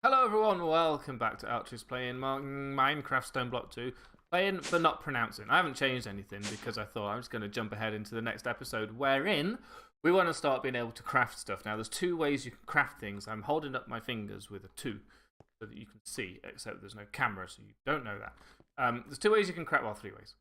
Hello everyone, welcome back to Altreus playing Minecraft Stoneblock 2. Playing but not pronouncing. I haven't changed anything because I thought I was going to jump ahead into the next episode wherein we want to start being able to craft stuff. Now there's two ways you can craft things. I'm holding up my fingers with a 2 so that you can see, except there's no camera so you don't know that. There's two ways you can craft, well 3 ways.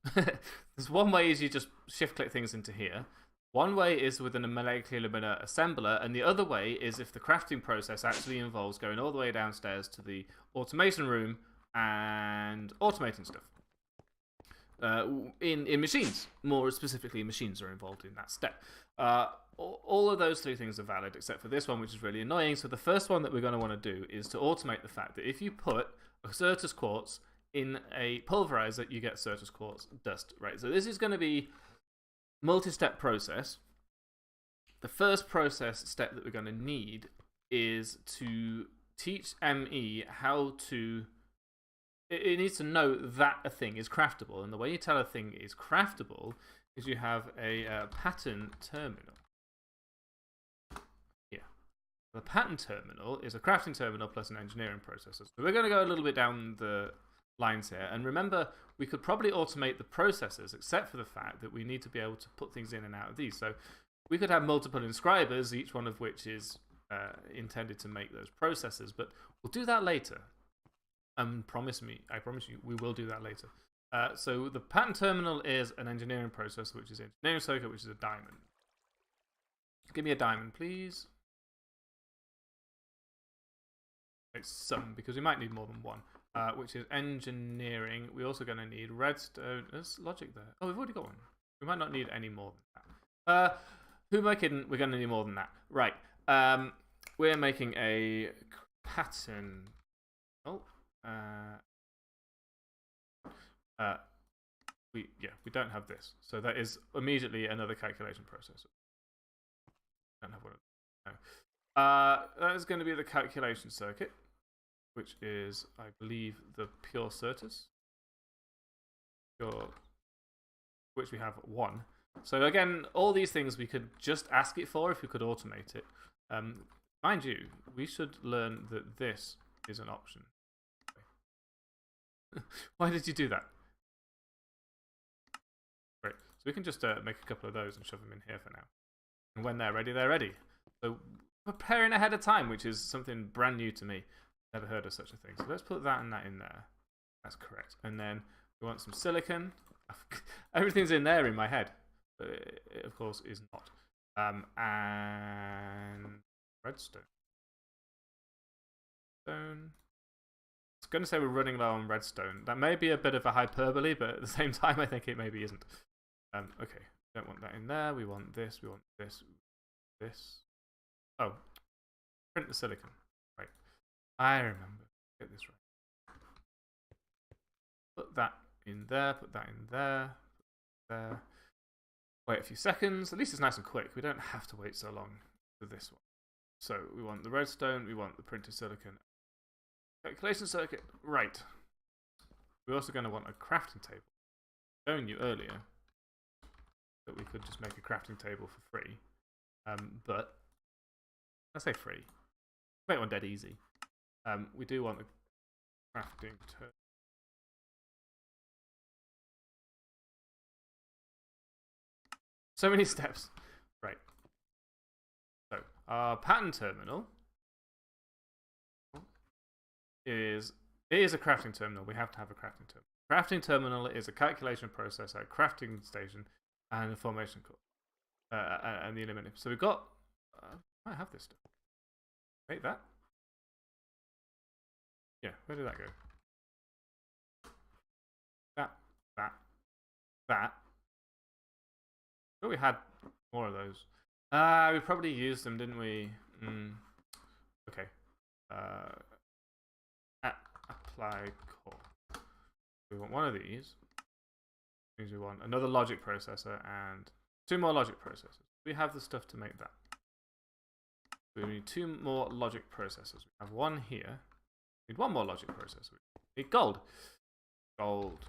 There's one way is you just shift click things into here. One way is with a molecular assembler, and the other way is if the crafting process actually involves going all the way downstairs to the automation room and automating stuff. In machines, more specifically, machines are involved in that step. All of those 3 things are valid, except for this one, which is really annoying. So the first one that we're going to want to do is to automate the fact that if you put a Certus quartz in a pulverizer, you get Certus quartz dust, right? So this is going to be multi-step process. The first process step that we're going to need is to teach ME how to. It needs to know that a thing is craftable, and the way you tell a thing is craftable is you have a pattern terminal. Yeah, the pattern terminal is a crafting terminal plus an engineering processor. So we're going to go a little bit down the lines here, and remember we could probably automate the processes except for the fact that we need to be able to put things in and out of these. So we could have multiple inscribers, each one of which is intended to make those processes, but we'll do that later. I promise you we will do that later. So the pattern terminal is an engineering processor, which is an engineering circuit, which is a diamond. Give me a diamond, please. It's some, because we might need more than one. Which is engineering. We're also going to need redstone. There's logic there. Oh, we've already got one. We might not need any more than that. Who am I kidding? We're going to need more than that. Right. We're making a pattern. Oh. We don't have this. So that is immediately another calculation processor. Don't have one of those. No. That is going to be the calculation circuit, which is, I believe, the pure Certus, which we have 1. So again, all these things we could just ask it for if we could automate it. Mind you, we should learn that this is an option. Why did you do that? Great. So we can just make a couple of those and shove them in here for now. And when they're ready, they're ready. So preparing ahead of time, which is something brand new to me. Never heard of such a thing. So let's put that and that in there. That's correct. And then we want some silicon. Everything's in there in my head, but it of course is not. And redstone. I was going to say we're running low on redstone. That may be a bit of a hyperbole, but at the same time, I think it maybe isn't. Okay, don't want that in there. We want this. We want this. This. Oh, print the silicon. Right. I remember. Get this right. Put that in there. Put that in there. Put there. Wait a few seconds. At least it's nice and quick. We don't have to wait so long for this one. So we want the redstone. We want the printed silicon. Calculation circuit. Right. We're also going to want a crafting table. Showing you earlier that we could just make a crafting table for free. But I say free. Make one dead easy. We do want the crafting table. So many steps. Right. So our pattern terminal is a crafting terminal. We have to have a crafting terminal. Crafting terminal is a calculation processor, a crafting station, and a formation core. And the aluminum. So we've got. I have this stuff. Wait, that? Yeah, where did that go? That. Oh, we had more of those. We probably used them, didn't we? Okay. Apply core. We want one of these. Means we want another logic processor and 2 more logic processors. We have the stuff to make that. We need 2 more logic processors. We have 1 here. We need 1 more logic processor. We need gold. Gold.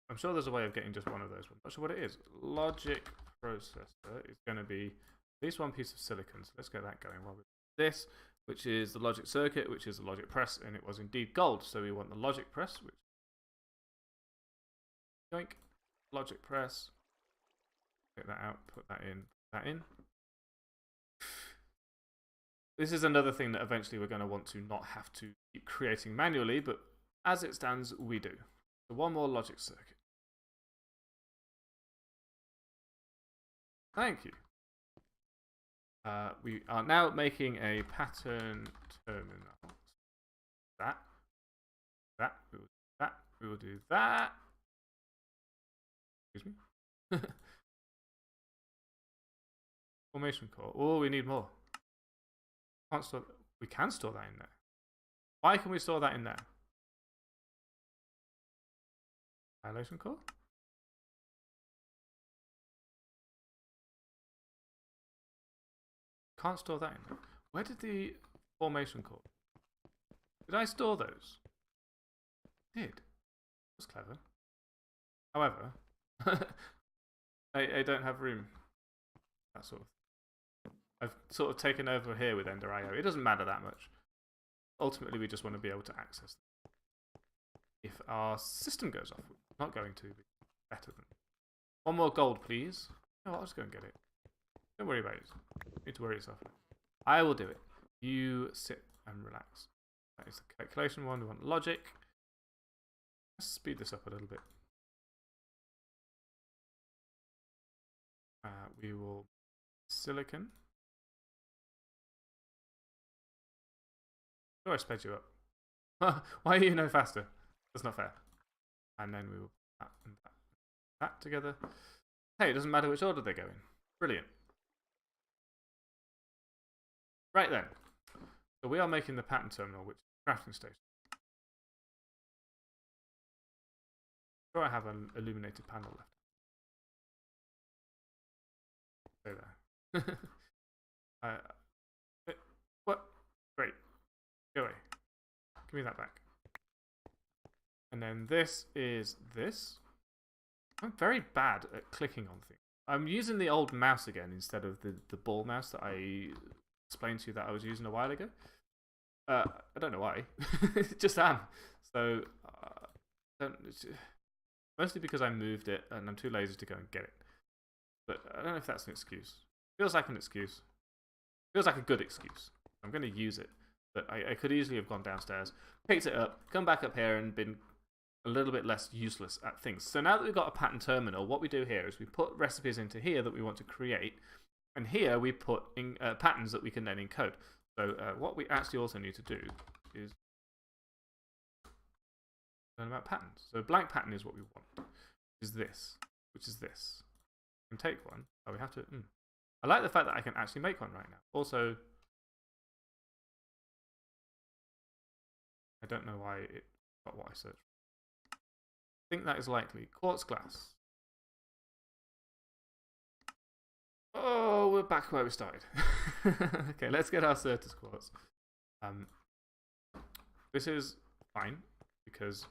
I'm sure there's a way of getting just one of those. I'm not sure what it is. Logic processor is going to be at least 1 piece of silicon. So let's get that going. While we do this, which is the logic circuit, which is the logic press, and it was indeed gold. So we want the logic press, which yoink, logic press. Get that out, put that in, put that in. This is another thing that eventually we're going to want to not have to keep creating manually, but as it stands, we do. So one more logic circuit. Thank you. We are now making a pattern terminal. That. We will do that. We will do that. Excuse me. Formation core. Oh, we need more. Can't store. We can store that in there. Why can we store that in there? Annihilation core. Can't store that in there. Where did the formation core? Did I store those? I did. That's clever. However, I don't have room. That sort of. I've sort of taken over here with Ender.io. It doesn't matter that much. Ultimately, we just want to be able to access them. If our system goes off, it's not going to be better than. One more gold, please. No, I'll just go and get it. Don't worry about it. You need to worry yourself. I will do it. You sit and relax. That is the calculation one. We want logic. Let's speed this up a little bit. We will silicon. Sure, I sped you up. Why are you no faster? That's not fair. And then we will put that and that, and that together. Hey, it doesn't matter which order they go in. Brilliant. Right then. So we are making the pattern terminal, which is the crafting station. Sure, I have an illuminated panel left. Stay there. What? Great. Go away. Give me that back. And then this is this. I'm very bad at clicking on things. I'm using the old mouse again instead of the ball mouse that I explained to you that I was using a while ago. I don't know why. Just am. So, mostly because I moved it and I'm too lazy to go and get it. But I don't know if that's an excuse. Feels like an excuse. Feels like a good excuse. I'm going to use it. But I could easily have gone downstairs, picked it up, come back up here and been a little bit less useless at things. So now that we've got a pattern terminal, what we do here is we put recipes into here that we want to create. And here we put in patterns that we can then encode. So what we actually also need to do is learn about patterns. So blank pattern is what we want, which is this. We can take one. Oh, we have to. I like the fact that I can actually make one right now. Also, I don't know why it got what I searched. I think that is likely. Quartz glass. Oh, we're back where we started. Okay, let's get our Certus quartz. This is fine because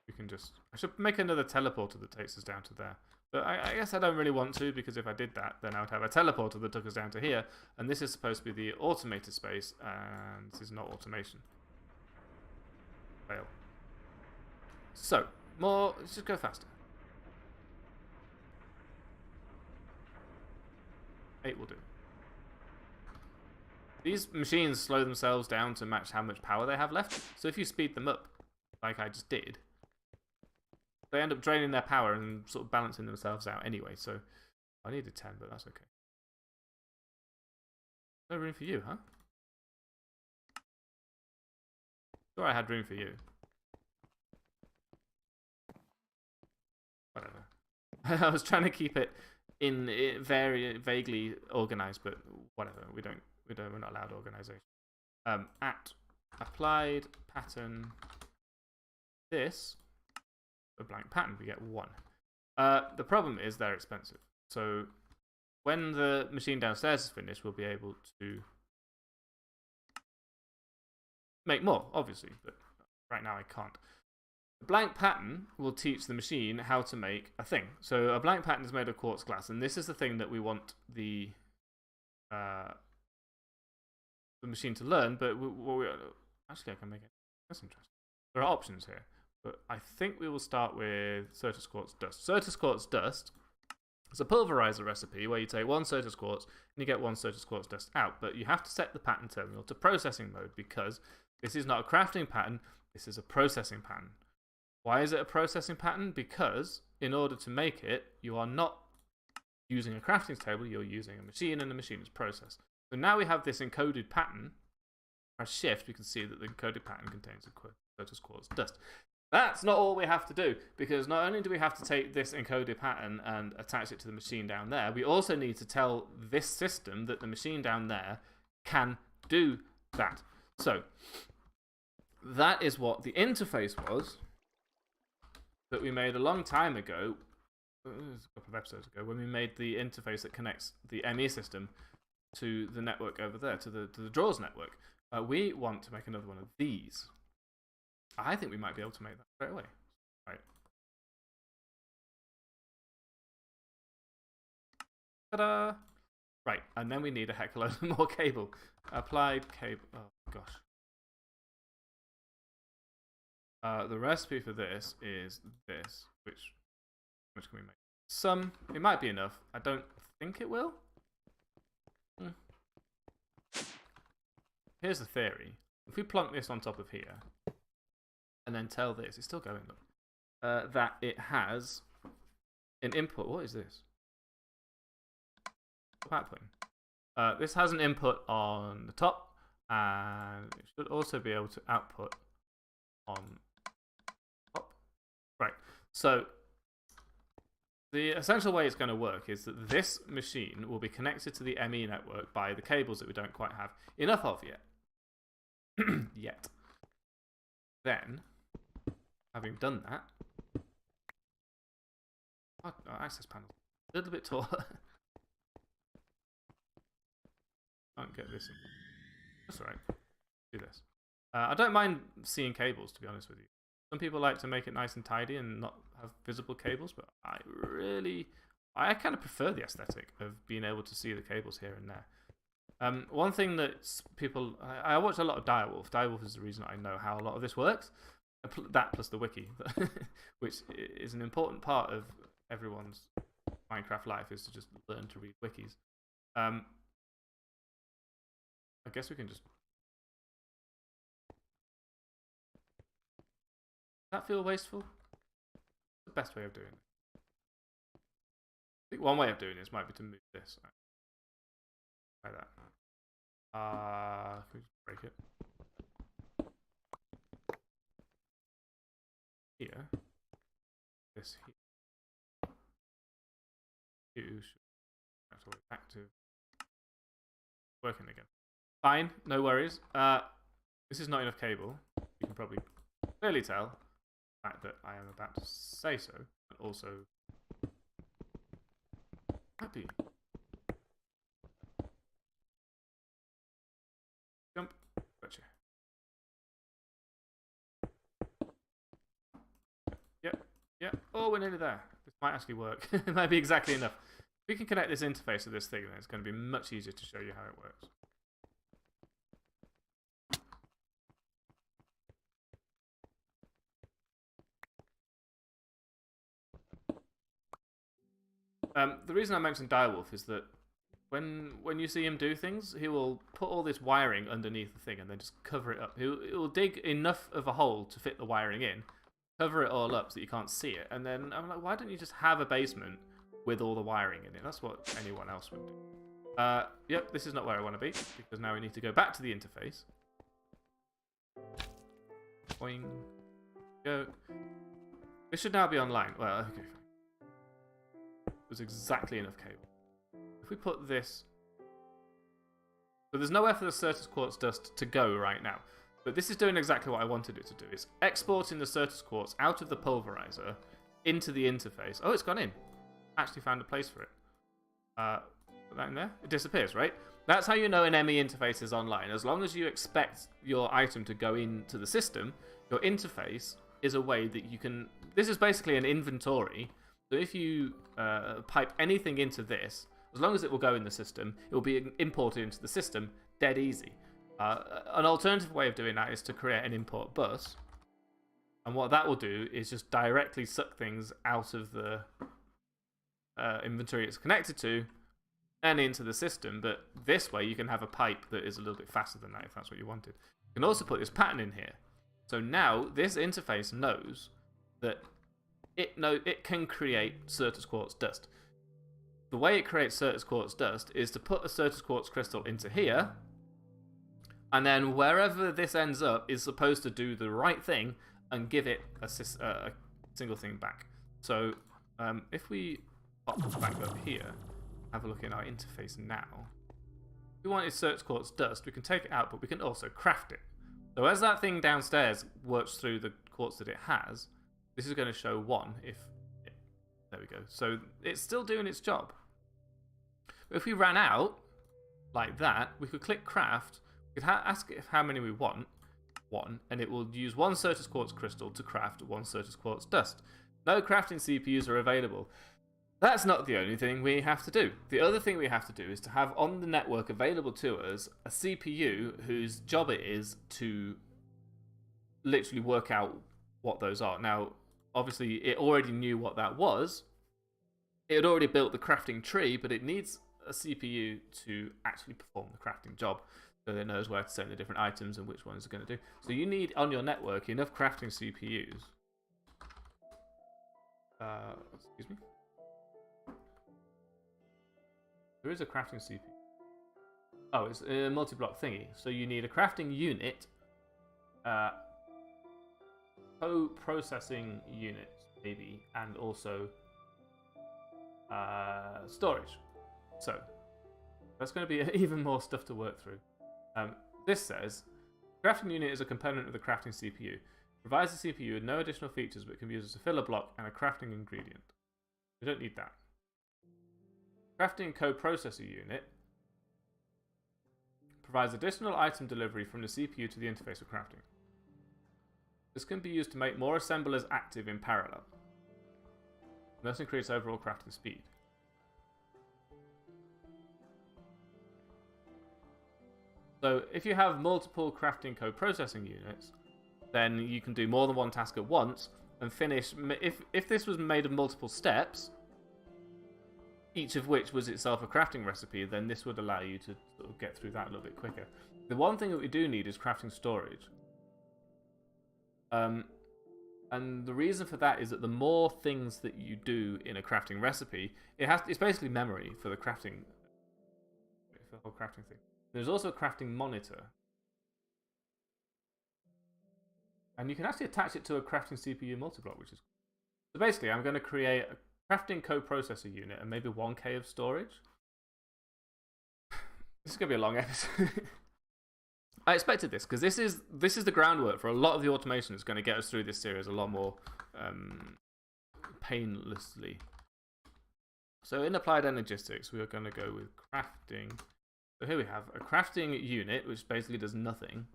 we can just. I should make another teleporter that takes us down to there. But I guess I don't really want to, because if I did that, then I would have a teleporter that took us down to here. And this is supposed to be the automated space, and this is not automation. Fail. So, more. Let's just go faster. 8 will do. These machines slow themselves down to match how much power they have left. So if you speed them up, like I just did, they end up draining their power and sort of balancing themselves out anyway. So I needed 10, but that's okay. No room for you, huh? Sure, I had room for you. Whatever. I was trying to keep it in very vaguely organized, but whatever. We're not allowed organization. At applied pattern this a blank pattern, we get 1. The problem is they're expensive. So when the machine downstairs is finished, we'll be able to make more, obviously, but right now I can't. The blank pattern will teach the machine how to make a thing. So a blank pattern is made of quartz glass, and this is the thing that we want the the machine to learn, but actually I can make it. That's interesting. There are options here, but I think we will start with Certus Quartz Dust. Certus Quartz Dust is a pulverizer recipe where you take 1 Certus Quartz and you get 1 Certus Quartz Dust out, but you have to set the pattern terminal to processing mode because this is not a crafting pattern, this is a processing pattern. Why is it a processing pattern? Because in order to make it, you are not using a crafting table, you're using a machine, and the machine is processed. So now we have this encoded pattern. Press shift, we can see that the encoded pattern contains a Certus Quartz Dust. That's not all we have to do, because not only do we have to take this encoded pattern and attach it to the machine down there, we also need to tell this system that the machine down there can do that. So, that is what the interface was that we made a long time ago, a couple of episodes ago, when we made the interface that connects the ME system to the network over there, to the drawers network. We want to make another one of these. I think we might be able to make that straight away. Right. Ta-da! Right, and then we need a heck of a load more cable. Applied cable. Oh, gosh. The recipe for this is this, which can we make? Some. It might be enough. I don't think it will. Here's the theory. If we plonk this on top of here, and then tell this, it's still going up, that it has an input. What is this? What's that putting? This has an input on the top, and it should also be able to output on top. Right. So the essential way it's going to work is that this machine will be connected to the ME network by the cables that we don't quite have enough of yet. Then, having done that, access panel a little bit taller. Can't get this in. That's alright. Do this. I don't mind seeing cables, to be honest with you. Some people like to make it nice and tidy and not have visible cables, but I kind of prefer the aesthetic of being able to see the cables here and there. One thing that people... I watch a lot of Direwolf. Direwolf is the reason I know how a lot of this works. That plus the wiki, which is an important part of everyone's Minecraft life, is to just learn to read wikis. I guess we can just... Does that feel wasteful? The best way of doing it. I think one way of doing this might be to move this. Try that. Can we just break it? Here. This here. You should have to wait back to working again. Fine, no worries. This is not enough cable. You can probably clearly tell the fact that I am about to say so, and also happy. Jump. Gotcha. Yep. Oh, we're nearly there. This might actually work. It might be exactly enough. If we can connect this interface to this thing, then it's going to be much easier to show you how it works. The reason I mentioned Direwolf is that when you see him do things, he will put all this wiring underneath the thing and then just cover it up. He'll dig enough of a hole to fit the wiring in, cover it all up so that you can't see it, and then I'm like, why don't you just have a basement with all the wiring in it? That's what anyone else would do. Yep, this is not where I want to be, because now we need to go back to the interface. Boing. Go. This should now be online. Well, okay. There's exactly enough cable. If we put this... So there's nowhere for the Certus Quartz Dust to go right now. But this is doing exactly what I wanted it to do. It's exporting the Certus Quartz out of the pulverizer into the interface. Oh, it's gone in. Actually found a place for it. Put that in there. It disappears, right? That's how you know an ME interface is online. As long as you expect your item to go into the system, your interface is a way that you can... This is basically an inventory. So if you pipe anything into this, as long as it will go in the system, it will be imported into the system dead easy. An alternative way of doing that is to create an import bus. And what that will do is just directly suck things out of the inventory it's connected to and into the system. But this way you can have a pipe that is a little bit faster than that if that's what you wanted. You can also put this pattern in here. So now this interface knows that it can create Certus Quartz dust. The way it creates Certus Quartz dust is to put a Certus Quartz crystal into here, and then wherever this ends up is supposed to do the right thing and give it a single thing back. So if we pop this back up here, have a look in our interface now. If we wanted Certus Quartz dust, we can take it out, but we can also craft it. So as that thing downstairs works through the quartz that it has, this is going to show 1 if... There we go. So it's still doing its job. But if we ran out, like that, we could click craft. We could ask it how many we want. 1. And it will use 1 Certus Quartz crystal to craft 1 Certus Quartz dust. No crafting CPUs are available. That's not the only thing we have to do. The other thing we have to do is to have on the network available to us a CPU whose job it is to literally work out what those are. Now, obviously, it already knew what that was. It had already built the crafting tree, but it needs a CPU to actually perform the crafting job so it knows where to send the different items and which ones are going to do. So you need, on your network, enough crafting CPUs. Excuse me. There is a crafting CPU. Oh, it's a multi-block thingy. So you need a crafting unit, co-processing unit, maybe, and also storage. So that's going to be even more stuff to work through. This says, crafting unit is a component of the crafting CPU. Provides the CPU with no additional features but can be used as a filler block and a crafting ingredient. We don't need that. Crafting co-processor unit provides additional item delivery from the CPU to the interface for crafting. This can be used to make more assemblers active in parallel. And thus increase overall crafting speed. So if you have multiple crafting co-processing units, then you can do more than one task at once and finish. If this was made of multiple steps, each of which was itself a crafting recipe, then this would allow you to sort of get through that a little bit quicker. The one thing that we do need is crafting storage. And the reason for that is that the more things that you do in a crafting recipe, it's basically memory for the crafting, for the whole crafting thing. There's also a crafting monitor. And you can actually attach it to a crafting CPU multi-block, which is cool. So basically, I'm going to create a crafting co-processor unit and maybe 1K of storage. This is going to be a long episode. I expected this because this is the groundwork for a lot of the automation that's going to get us through this series a lot more painlessly. So in applied energistics, we are going to go with crafting. So here we have a crafting unit, which basically does nothing,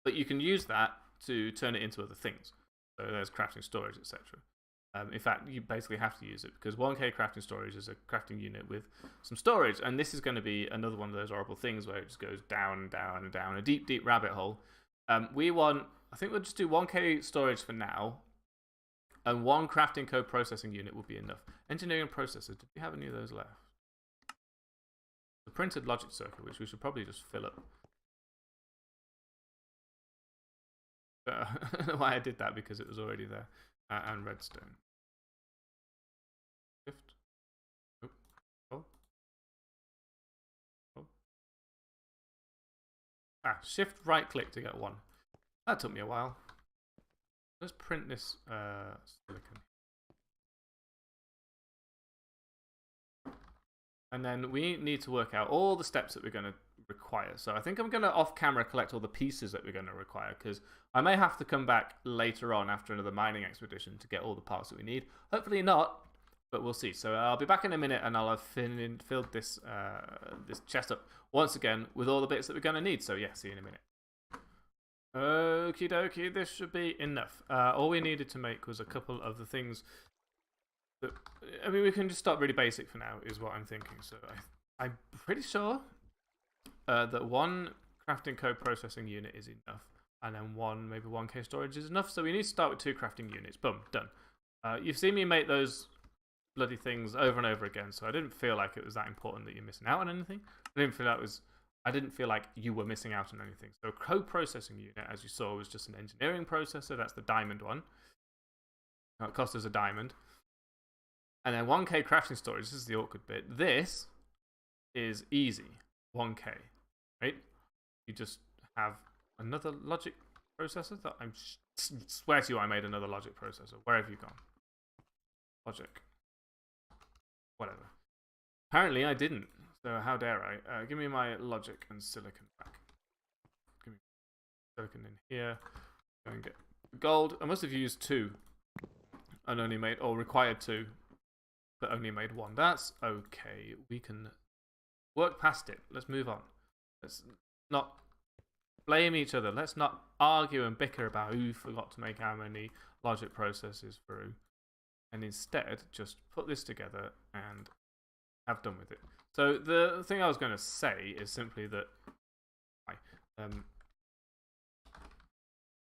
but you can use that to turn it into other things. So there's crafting storage, etc. In fact, you basically have to use it because 1K crafting storage is a crafting unit with some storage, and this is going to be another one of those horrible things where it just goes down and down and down, a deep, deep rabbit hole. I think we'll just do 1K storage for now, and 1 crafting co-processing unit would be enough. Engineering processors, did we have any of those left? The printed logic circuit, which we should probably just fill up. But I don't know why I did that because it was already there. And redstone. Shift. Oh. Shift right click to get 1. That took me a while. Let's print this silicon. And then we need to work out all the steps that we're going to require. So I think I'm going to off camera collect all the pieces that we're going to require because I may have to come back later on after another mining expedition to get all the parts that we need. Hopefully not, but we'll see. So I'll be back in a minute and I'll have filled this this chest up once again with all the bits that we're going to need. So yeah, see you in a minute. Okie dokie, this should be enough. All we needed to make was a couple of the things that, I mean, we can just start really basic for now is what I'm thinking. So I'm pretty sure that 1 crafting co-processing unit is enough. And then maybe 1k storage is enough. So we need to start with 2 crafting units. Boom, done. You've seen me make those bloody things over and over again, so I didn't feel like it was that important that you're missing out on anything. I didn't feel like you were missing out on anything. So a co-processing unit, as you saw, was just an engineering processor. That's the diamond one. It cost us a diamond. And then 1k crafting storage. This is the awkward bit. This is easy. 1k, right? You just have another logic processor. That I swear to you, I made another logic processor. Where have you gone? Logic. Whatever. Apparently, I didn't. So how dare I? Give me my logic and silicon back. Give me silicon in here. Go and get gold. I must have used 2 and only made, or required 2, but only made 1. That's okay. We can work past it. Let's move on. Let's not blame each other. Let's not argue and bicker about who forgot to make how many logic processes for who. And instead, just put this together and have done with it. So the thing I was going to say is simply that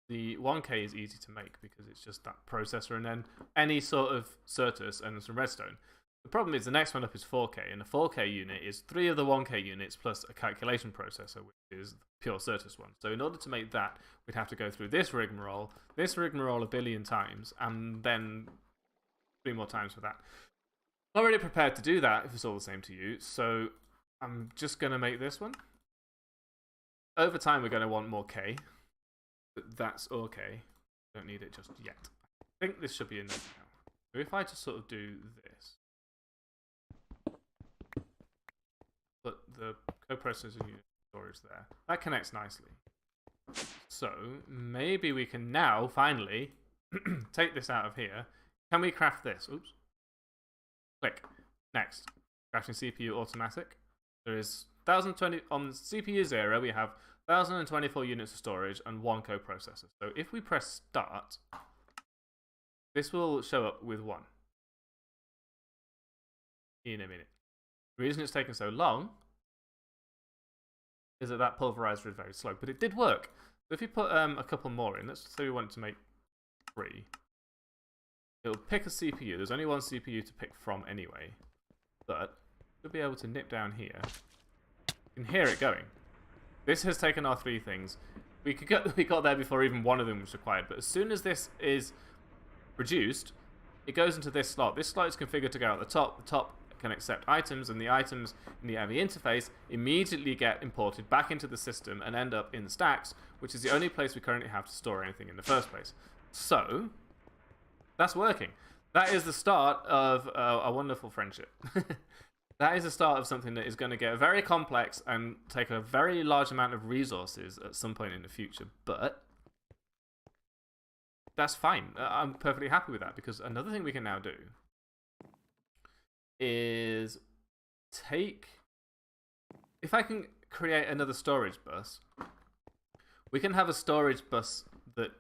the 1k is easy to make because it's just that processor and then any sort of Certus and some redstone. The problem is the next one up is 4k, and the 4k unit is 3 of the 1k units plus a calculation processor, which is the pure Certus one. So in order to make that, we'd have to go through this rigmarole a billion times, and then 3 more times for that. Not really prepared to do that if it's all the same to you, so I'm just going to make this one. Over time, we're going to want more k, but that's okay. Don't need it just yet. I think this should be enough now. So if I just sort of do this, put the co-processing unit storage there, that connects nicely. So maybe we can now finally take this out of here. Can we craft this? Oops. Click. Next. Crafting CPU automatic. There is 1020 on CPU 0. We have 1024 units of storage and 1 co-processor. So if we press start, this will show up with 1 in a minute. The reason it's taken so long is that pulverizer is very slow, but it did work. So if you put a couple more in, let's say we want to make 3. It'll pick a CPU. There's only 1 CPU to pick from anyway. But we'll be able to nip down here. You can hear it going. This has taken our 3 things. We got there before even one of them was required. But as soon as this is produced, it goes into this slot. This slot is configured to go at the top. The top can accept items, and the items in the ME interface immediately get imported back into the system and end up in the stacks, which is the only place we currently have to store anything in the first place. So that's working. That is the start of a wonderful friendship. That is the start of something that is going to get very complex and take a very large amount of resources at some point in the future. But that's fine. I'm perfectly happy with that, because another thing we can now do is if I can create another storage bus, we can have a storage bus that,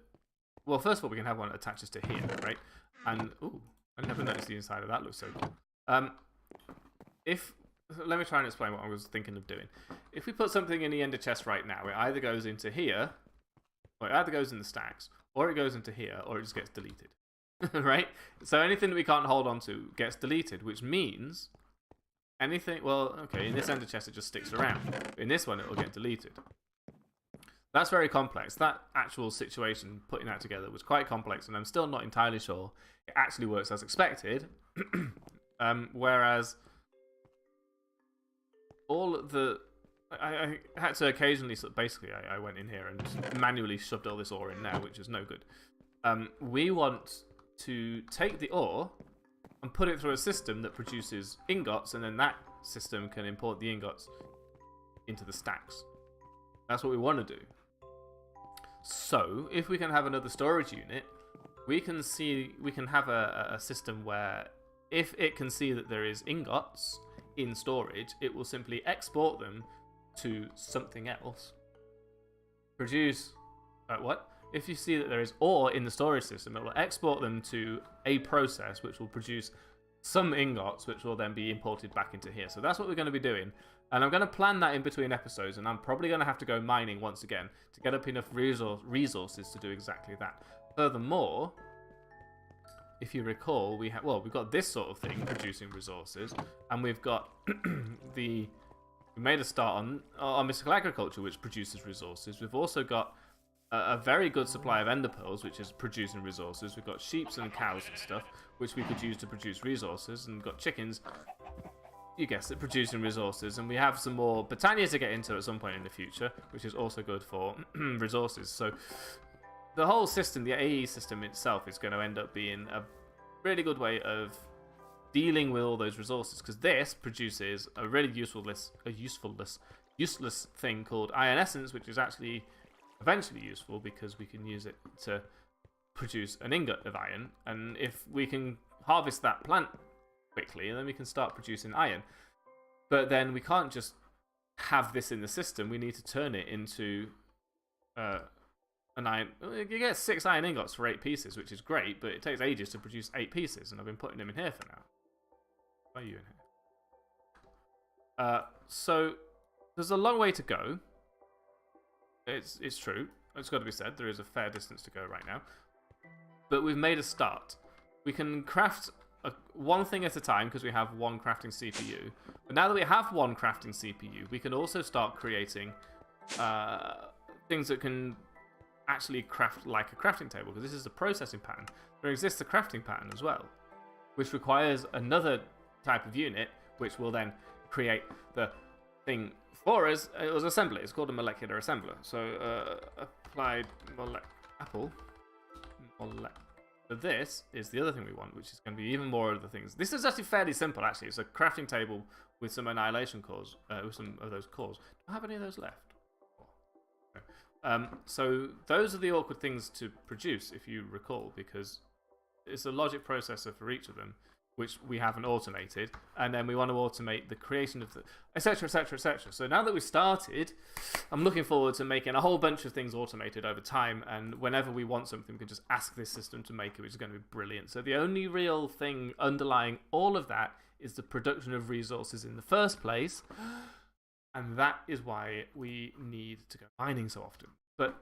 well, first of all, we can have one that attaches to here, right? And, ooh, I never noticed the inside of that. Looks so cool. Let me try and explain what I was thinking of doing. If we put something in the ender chest right now, it either goes into here, or it either goes in the stacks, or it goes into here, or it just gets deleted. Right? So anything that we can't hold on to gets deleted, which means anything, well, okay, in this ender chest it just sticks around. In this one it will get deleted. That's very complex. That actual situation, putting that together, was quite complex, and I'm still not entirely sure it actually works as expected. Whereas all the... I had to occasionally, basically, I went in here and manually shoved all this ore in there, which is no good. We want to take the ore and put it through a system that produces ingots, and then that system can import the ingots into the stacks. That's what we want to do. So, if we can have another storage unit, we can have a system where if it can see that there is ingots in storage, it will simply export them to something else. Produce... what? If you see that there is ore in the storage system, it will export them to a process which will produce some ingots, which will then be imported back into here. So that's what we're going to be doing. And I'm going to plan that in between episodes, and I'm probably going to have to go mining once again to get up enough resources to do exactly that. Furthermore, if you recall, we've got this sort of thing producing resources, and we've got we made a start on mystical agriculture, which produces resources. We've also got a very good supply of ender pearls, which is producing resources. We've got sheep and cows and stuff, which we could use to produce resources, and we've got chickens, you guessed it, producing resources, and we have some more Botania to get into at some point in the future, which is also good for resources. So the whole system, the AE system itself, is going to end up being a really good way of dealing with all those resources, because this produces a really useless thing called iron essence, which is actually eventually useful because we can use it to produce an ingot of iron, and if we can harvest that plant quickly, and then we can start producing iron. But then we can't just have this in the system. We need to turn it into an iron. You get 6 iron ingots for 8 pieces, which is great, but it takes ages to produce 8 pieces, and I've been putting them in here for now. Why are you in here? So there's a long way to go. It's true. It's got to be said. There is a fair distance to go right now. But we've made a start. We can craft one thing at a time because we have one crafting CPU. But now that we have one crafting CPU, we can also start creating things that can actually craft like a crafting table, because this is a processing pattern. There exists a crafting pattern as well, which requires another type of unit, which will then create the thing for us. It was assembly. It's called a molecular assembler. So applied apple. So this is the other thing we want, which is going to be even more of the things. This is actually fairly simple, actually. It's a crafting table with some annihilation cores, with some of those cores. Do I have any of those left? So those are the awkward things to produce, if you recall, because it's a logic processor for each of them, which we haven't automated, and then we want to automate the creation of the etc, etc, etc. So now that we've started, I'm looking forward to making a whole bunch of things automated over time, and whenever we want something, we can just ask this system to make it, which is going to be brilliant. So the only real thing underlying all of that is the production of resources in the first place, and that is why we need to go mining so often. But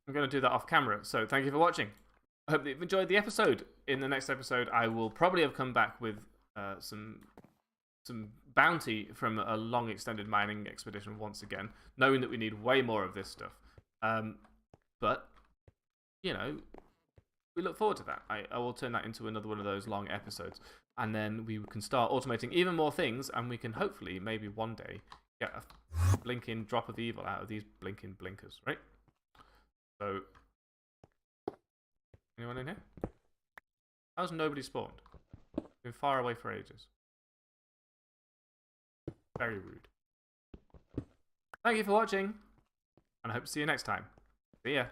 I'm going to do that off camera, so thank you for watching. I hope that you've enjoyed the episode. In the next episode, I will probably have come back with some bounty from a long extended mining expedition once again, knowing that we need way more of this stuff. But, you know, we look forward to that. I will turn that into another one of those long episodes. And then we can start automating even more things, and we can hopefully, maybe one day, get a blinking drop of evil out of these blinking blinkers, right? So, anyone in here? How's nobody spawned? Been far away for ages. Very rude. Thank you for watching, and I hope to see you next time. See ya.